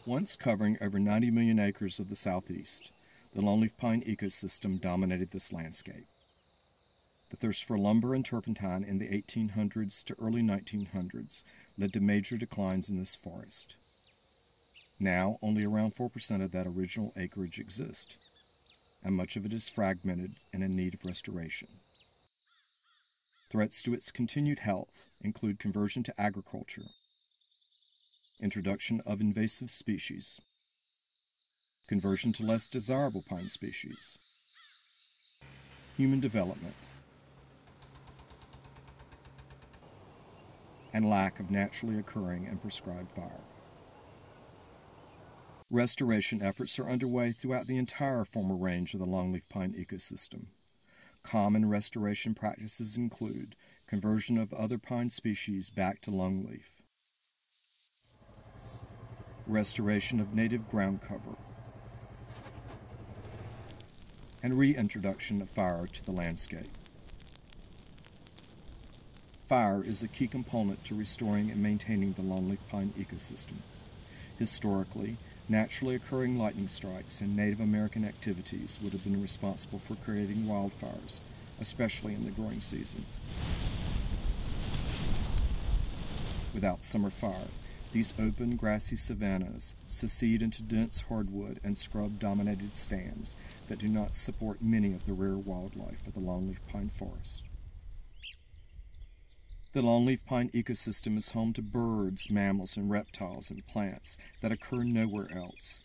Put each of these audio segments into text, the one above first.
Once covering over 90 million acres of the southeast, the Longleaf Pine Ecosystem dominated this landscape. The thirst for lumber and turpentine in the 1800s to early 1900s led to major declines in this forest. Now, only around 4% of that original acreage exists, and much of it is fragmented and in need of restoration. Threats to its continued health include conversion to agriculture, introduction of invasive species, conversion to less desirable pine species, human development, and lack of naturally occurring and prescribed fire. Restoration efforts are underway throughout the entire former range of the Longleaf Pine ecosystem. Common restoration practices include conversion of other pine species back to longleaf, restoration of native ground cover, and reintroduction of fire to the landscape. Fire is a key component to restoring and maintaining the Longleaf Pine ecosystem. Historically, naturally occurring lightning strikes and Native American activities would have been responsible for creating wildfires, especially in the growing season. Without summer fire, these open, grassy savannas secede into dense hardwood and scrub-dominated stands that do not support many of the rare wildlife of the Longleaf Pine Forest. The Longleaf Pine ecosystem is home to birds, mammals, and reptiles and plants that occur nowhere else.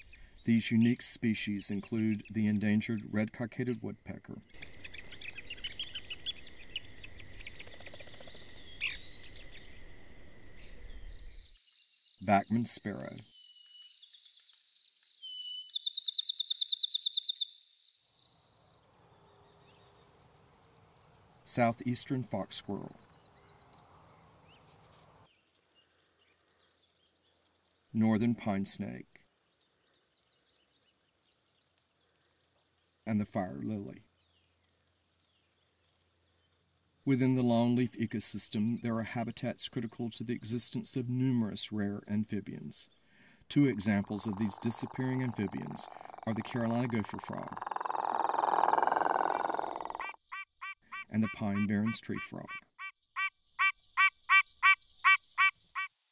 These unique species include the endangered red-cockaded woodpecker, Bachman sparrow, southeastern fox squirrel, northern pine snake, and the fire lily. Within the longleaf ecosystem, there are habitats critical to the existence of numerous rare amphibians. Two examples of these disappearing amphibians are the Carolina Gopher Frog and the Pine Barrens Treefrog.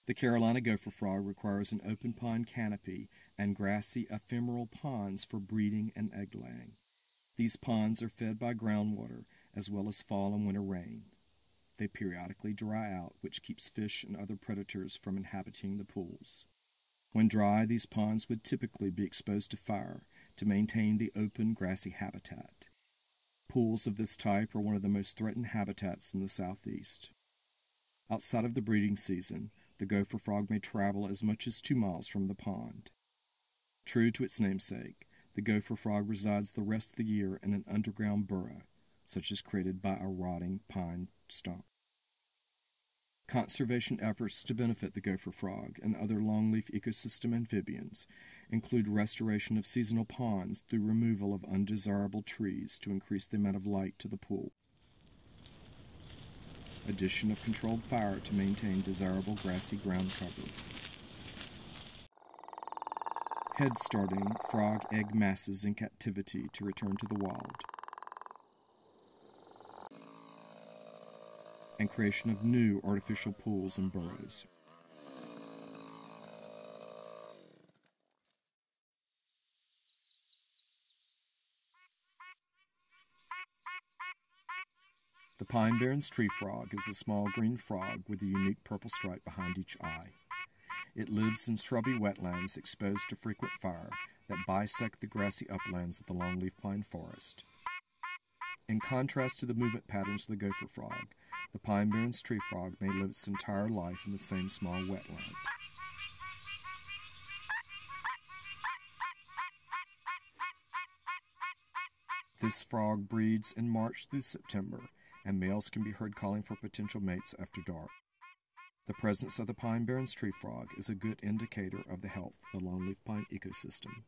The Carolina Gopher Frog requires an open pine canopy and grassy ephemeral ponds for breeding and egg laying. These ponds are fed by groundwater as well as fall and winter rain. They periodically dry out, which keeps fish and other predators from inhabiting the pools. When dry, these ponds would typically be exposed to fire to maintain the open, grassy habitat. Pools of this type are one of the most threatened habitats in the southeast. Outside of the breeding season, the gopher frog may travel as much as 2 miles from the pond. True to its namesake, the gopher frog resides the rest of the year in an underground burrow, such as created by a rotting pine stump. Conservation efforts to benefit the gopher frog and other longleaf ecosystem amphibians include restoration of seasonal ponds through removal of undesirable trees to increase the amount of light to the pool, addition of controlled fire to maintain desirable grassy ground cover, head starting frog egg masses in captivity to return to the wild, and creation of new artificial pools and burrows. The Pine Barrens Treefrog is a small green frog with a unique purple stripe behind each eye. It lives in shrubby wetlands exposed to frequent fire that bisect the grassy uplands of the longleaf pine forest. In contrast to the movement patterns of the gopher frog, the Pine Barrens Treefrog may live its entire life in the same small wetland. This frog breeds in March through September, and males can be heard calling for potential mates after dark. The presence of the Pine Barrens Treefrog is a good indicator of the health of the longleaf pine ecosystem.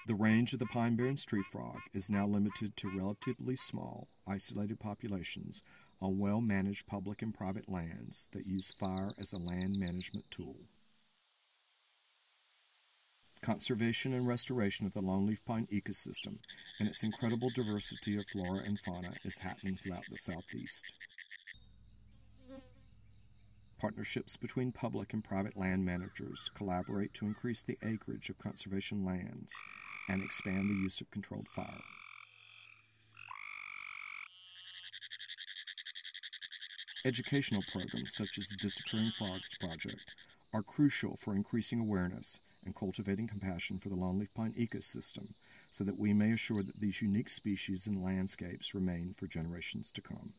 The range of the Pine Barrens Treefrog is now limited to relatively small, isolated populations on well-managed public and private lands that use fire as a land management tool. Conservation and restoration of the Longleaf Pine Ecosystem and its incredible diversity of flora and fauna is happening throughout the Southeast. Partnerships between public and private land managers collaborate to increase the acreage of conservation lands and expand the use of controlled fire. Educational programs such as the Disappearing Frogs Project are crucial for increasing awareness and cultivating compassion for the Longleaf Pine ecosystem so that we may assure that these unique species and landscapes remain for generations to come.